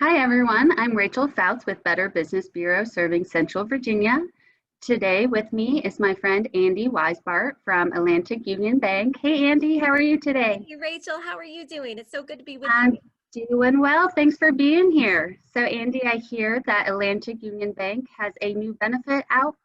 Hi everyone, I'm Rachel Fouts with Better Business Bureau serving Central Virginia. Today with me is my friend Andy Weisbart from Atlantic Union Bank. Hey Andy, how are you today? Hey Rachel, how are you doing? It's so good to be with I'm you. doing well, thanks for being here. So Andy, I hear that Atlantic Union Bank has a new benefit out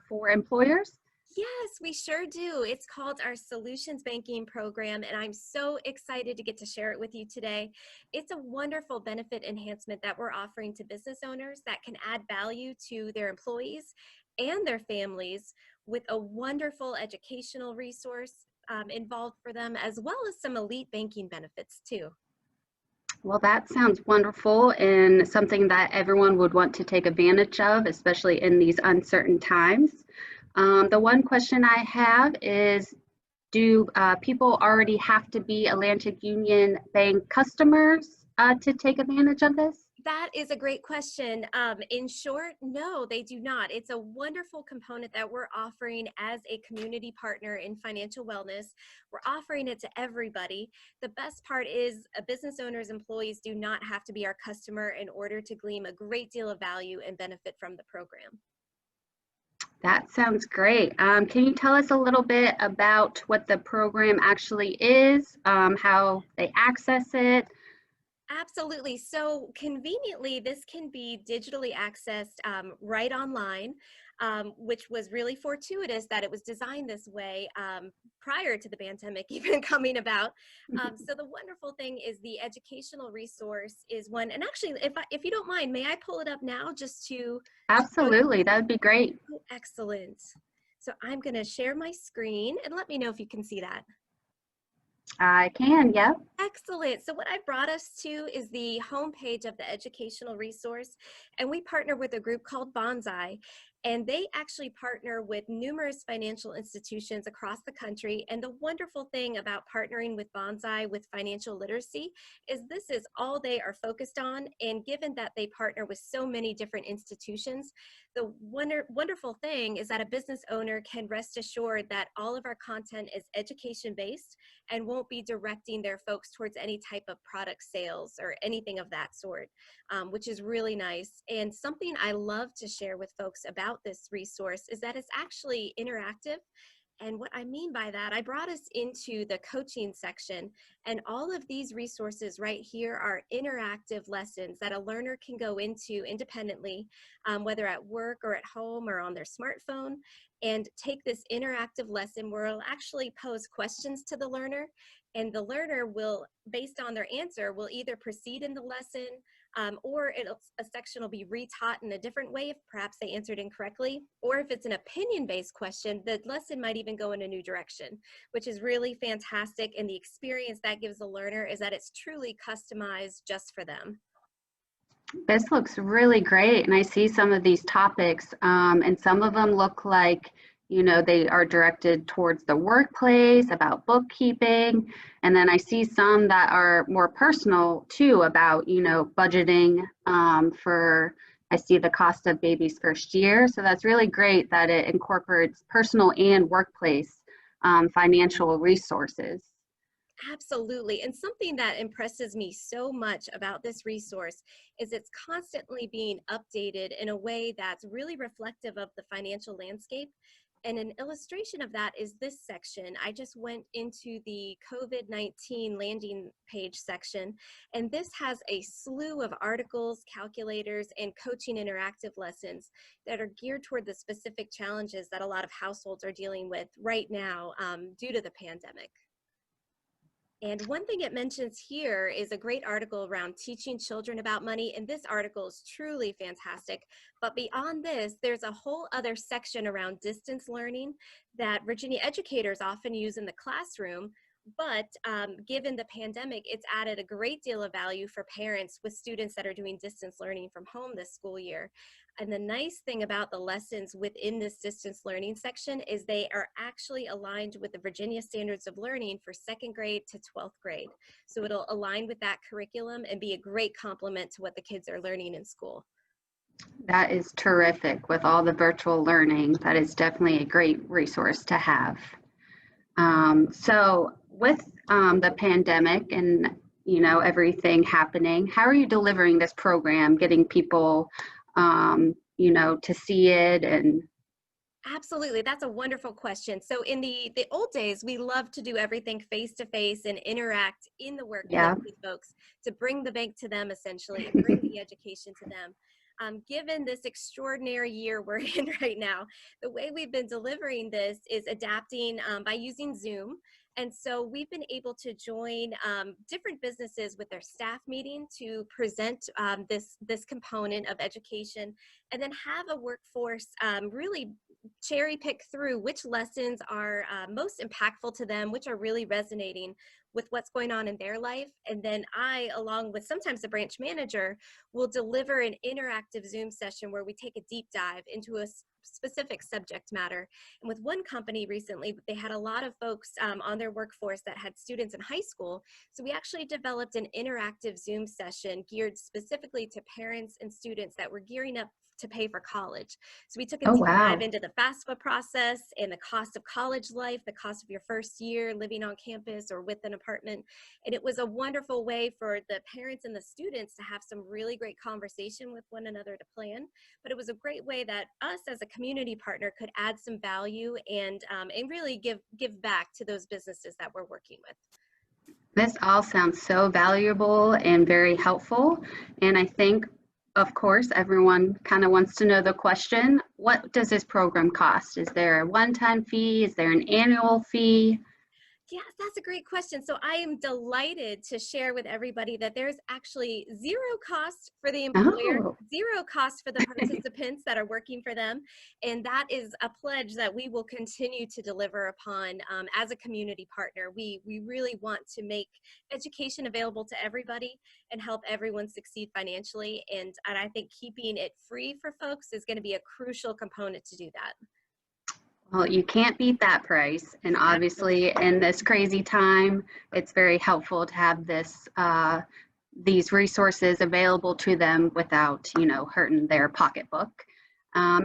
for employers. Yes, we sure do. It's called our Solutions Banking Program, and I'm so excited to get to share it with you today. It's a wonderful benefit enhancement that we're offering to business owners that can add value to their employees and their families with a wonderful educational resource involved for them, as well as some elite banking benefits too. Well, that sounds wonderful and something that everyone would want to take advantage of, especially in these uncertain times. The one question I have is, do people already have to be Atlantic Union Bank customers to take advantage of this? That is a great question. In short, no, they do not. It's a wonderful component that we're offering as a community partner in financial wellness. We're offering it to everybody. The best part is business owners, employees do not have to be our customer in order to glean a great deal of value and benefit from the program. That sounds great. Can you tell us a little bit about what the program actually is, how they access it? Absolutely. So conveniently, this can be digitally accessed right online, which was really fortuitous that it was designed this way prior to the pandemic even coming about. So the wonderful thing is the educational resource is one. And actually, if you don't mind, may I pull it up now just to show you? Absolutely, that would be great. Oh, excellent. So I'm going to share my screen and let me know if you can see that. I can, yeah. Excellent. So what I brought us to is the homepage of the educational resource, and we partner with a group called Bonsai, and they actually partner with numerous financial institutions across the country. And the wonderful thing about partnering with Bonsai with financial literacy is this is all they are focused on. And given that they partner with so many different institutions, the wonderful thing is that a business owner can rest assured that all of our content is education based and won't be directing their folks towards any type of product sales or anything of that sort, which is really nice. And something I love to share with folks about this resource is that it's actually interactive. And what I mean by that, I brought us into the coaching section, and all of these resources right here are interactive lessons that a learner can go into independently, whether at work or at home or on their smartphone, and take this interactive lesson where it'll actually pose questions to the learner, and the learner will, based on their answer, will either proceed in the lesson or a section will be retaught in a different way if perhaps they answered incorrectly, or if it's an opinion-based question, the lesson might even go in a new direction, which is really fantastic. And the experience that gives the learner is that it's truly customized just for them. This looks really great, and I see some of these topics, and some of them look like, they are directed towards the workplace, about bookkeeping, and then I see some that are more personal too, about, budgeting for, I see the cost of baby's first year, so that's really great that it incorporates personal and workplace financial resources. Absolutely. And something that impresses me so much about this resource is it's constantly being updated in a way that's really reflective of the financial landscape. And an illustration of that is this section. I just went into the COVID-19 landing page section, and this has a slew of articles, calculators, and coaching interactive lessons that are geared toward the specific challenges that a lot of households are dealing with right now due to the pandemic. And one thing it mentions here is a great article around teaching children about money. And this article is truly fantastic. But beyond this, there's a whole other section around distance learning that Virginia educators often use in the classroom. But given the pandemic, it's added a great deal of value for parents with students that are doing distance learning from home this school year. And the nice thing about the lessons within this distance learning section is they are actually aligned with the Virginia Standards of Learning for 2nd grade to 12th grade. So it'll align with that curriculum and be a great complement to what the kids are learning in school. That is terrific with all the virtual learning. That is definitely a great resource to have. So with the pandemic and you know, everything happening. How are you delivering this program, getting people, you know, to see it? And Absolutely. That's a wonderful question. So in the old days, we loved to do everything face to face and interact in the workplace yeah. with folks to bring the bank to them essentially and bring the education to them. Given this extraordinary year we're in right now, the way we've been delivering this is adapting by using Zoom. And so we've been able to join different businesses with their staff meeting to present this component of education, and then have a workforce really cherry pick through which lessons are most impactful to them, which are really resonating with what's going on in their life. And then I, along with sometimes the branch manager, will deliver an interactive Zoom session where we take a deep dive into a specific subject matter. And with one company recently, they had a lot of folks on their workforce that had students in high school. So we actually developed an interactive Zoom session geared specifically to parents and students that were gearing up to pay for college. So we took a Oh, deep dive wow. into the FAFSA process and the cost of college life, the cost of your first year living on campus or with an apartment. And it was a wonderful way for the parents and the students to have some really great conversation with one another to plan. But it was a great way that us as a community partner could add some value and really give back to those businesses that we're working with. This all sounds so valuable and very helpful. And I think, of course, everyone kind of wants to know the question, what does this program cost? Is there a one-time fee? Is there an annual fee? Yes, that's a great question. So I am delighted to share with everybody that there's actually zero cost for the employer, Oh, zero cost for the participants that are working for them. And that is a pledge that we will continue to deliver upon as a community partner. We really want to make education available to everybody and help everyone succeed financially. And I think keeping it free for folks is going to be a crucial component to do that. well, you can't beat that price. And obviously, Absolutely. in this crazy time, it's very helpful to have these resources available to them without, you know, hurting their pocketbook.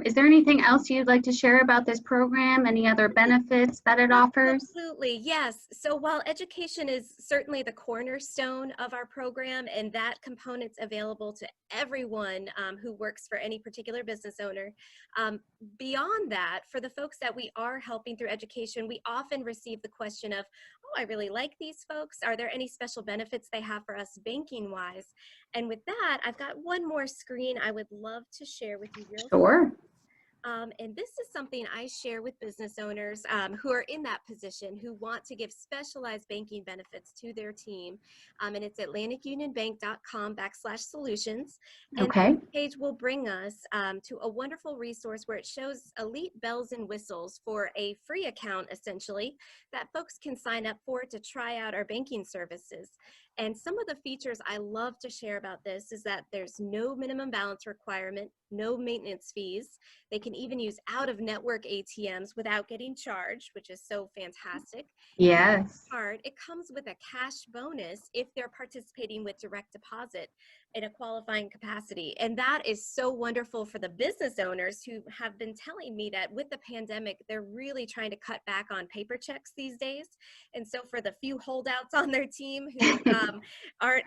Is there anything else you'd like to share about this program? Any other benefits that it offers? Absolutely, yes. So while education is certainly the cornerstone of our program, and that component's available to everyone who works for any particular business owner, beyond that, for the folks that we are helping through education, we often receive the question of, oh, I really like these folks. Are there any special benefits they have for us banking wise? And with that, I've got one more screen I would love to share with you real quick. Sure. And this is something I share with business owners who are in that position, who want to give specialized banking benefits to their team. And it's atlanticunionbank.com/solutions. And Okay. this page will bring us to a wonderful resource where it shows elite bells and whistles for a free account, essentially, that folks can sign up for to try out our banking services. And some of the features I love to share about this is that there's no minimum balance requirement, no maintenance fees. They can even use out-of-network ATMs without getting charged, which is so fantastic. And the best Yes. part, it comes with a cash bonus if they're participating with direct deposit in a qualifying capacity. And that is so wonderful for the business owners who have been telling me that with the pandemic, they're really trying to cut back on paper checks these days. And so for the few holdouts on their team who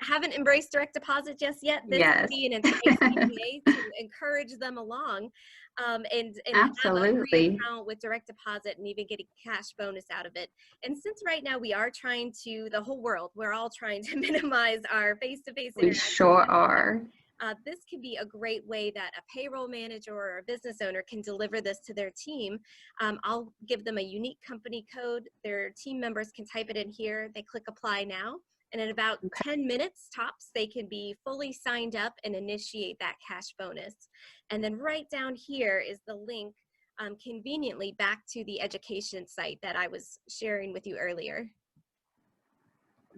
haven't embraced direct deposit just yet, this could Yes. be an enticing way to encourage them along and have a free Absolutely. account with direct deposit and even get a cash bonus out of it. And since right now we are trying to, the whole world, we're all trying to minimize our face-to-face We interactions. sure are. This can be a great way that a payroll manager or a business owner can deliver this to their team. I'll give them a unique company code. Their team members can type it in here. They click apply now. And in about 10 minutes tops, they can be fully signed up and initiate that cash bonus. And then right down here is the link conveniently back to the education site that I was sharing with you earlier.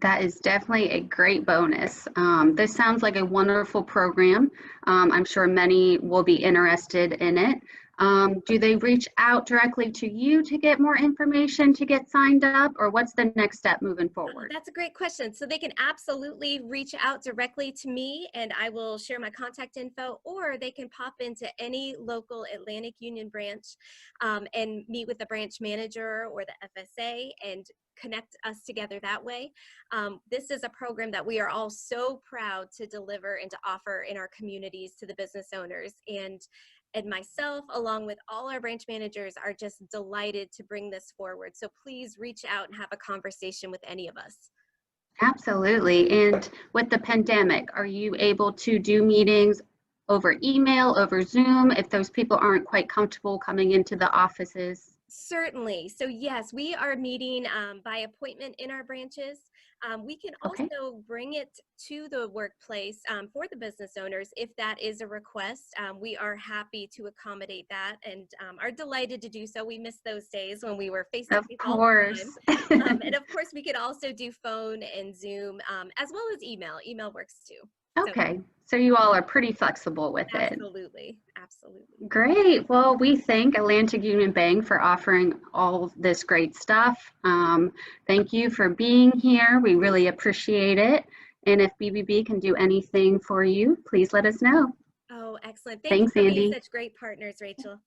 That is definitely a great bonus. This sounds like a wonderful program. I'm sure many will be interested in it. Do they reach out directly to you to get more information to get signed up, or what's the next step moving Oh, forward? that's a great question. So they can absolutely reach out directly to me and I will share my contact info, or they can pop into any local Atlantic Union branch and meet with the branch manager or the FSA and connect us together that way. This is a program that we are all so proud to deliver and to offer in our communities to the business owners. And myself, along with all our branch managers, are just delighted to bring this forward. So please reach out and have a conversation with any of us. Absolutely. And with the pandemic, are you able to do meetings over email, over Zoom, if those people aren't quite comfortable coming into the offices? Certainly. So yes, we are meeting by appointment in our branches. We can Okay. also bring it to the workplace for the business owners if that is a request. We are happy to accommodate that and are delighted to do so. We miss those days when we were face to Of face all the course. time. And of course, we could also do phone and Zoom as well as email. Email works too. So Okay. So you all are pretty flexible with it. absolutely, absolutely. Great. Well, we thank Atlantic Union Bank for offering all this great stuff. Thank you for being here. We really appreciate it. And if BBB can do anything for you, please let us know. Oh, excellent. Thank you Thanks, for being Andy. such great partners, Rachel.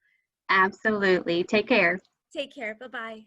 Absolutely. Take care. Take care. Bye-bye.